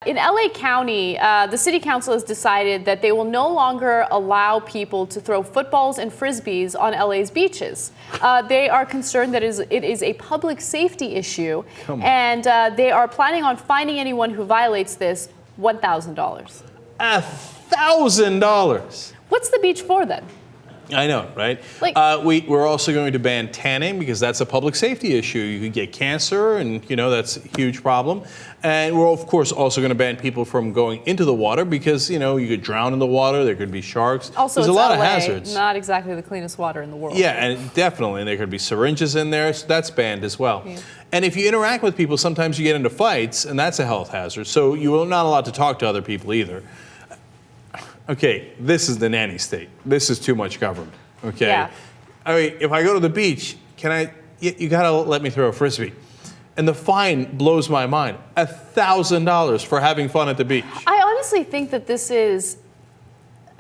in LA County, the city council has decided that they will no longer allow people to throw footballs and frisbees on LA's beaches. They are concerned that it is a public safety issue, and they are planning on fining anyone who violates this $1,000. $1,000. What's the beach for then? I know, right? Like, we're also going to ban tanning because that's a public safety issue. You can get cancer, and that's a huge problem. And we're of course also going to ban people from going into the water because you could drown in the water. There could be sharks. Also, there's it's a lot LA, of hazards. not exactly the cleanest water in the world. Yeah, and definitely, and there could be syringes in there, so that's banned as well. Yeah. And if you interact with people, sometimes you get into fights, and that's a health hazard. So you're not allowed to talk to other people either. Okay, this is the nanny state. This is too much government. Okay, yeah. I mean, if I go to the beach, you gotta let me throw a frisbee. And the fine blows my mind. $1,000 for having fun at the beach. I honestly think that this is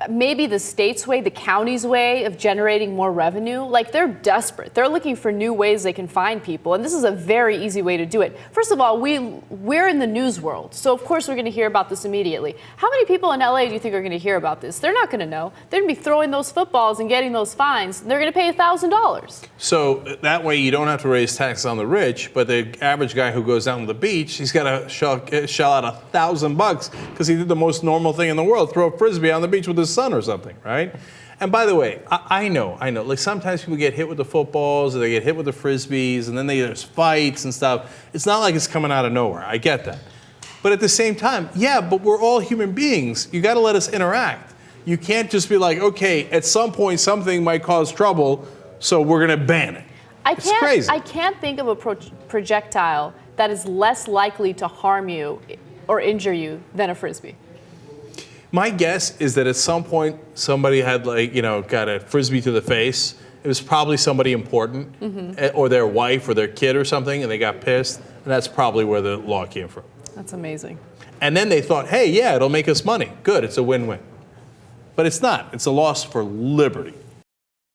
maybe the state's way, the county's way of generating more revenue. Like, they're desperate. They're looking for new ways they can find people, and this is a very easy way to do it. First of all, we're in the news world, so of course we're going to hear about this immediately. How many people in LA do you think are going to hear about this? They're not going to know. They're going to be throwing those footballs and getting those fines. They're going to pay $1,000. So that way you don't have to raise taxes on the rich, but the average guy who goes down to the beach, he's got to shell out $1,000 because he did the most normal thing in the world, throw a frisbee on the beach with his son or something, right? And by the way, I know. Like, sometimes people get hit with the footballs or they get hit with the frisbees, and then there's fights and stuff. It's not like it's coming out of nowhere. I get that. But at the same time, yeah, but we're all human beings. You got to let us interact. You can't just be like, okay, at some point something might cause trouble, so we're going to ban it. It's crazy. I can't think of a projectile that is less likely to harm you or injure you than a frisbee. My guess is that at some point somebody had got a frisbee to the face. It was probably somebody important, or their wife or their kid or something, and they got pissed. And that's probably where the law came from. That's amazing. And then they thought, hey, yeah, it'll make us money. Good, it's a win-win. But it's not. It's a loss for liberty.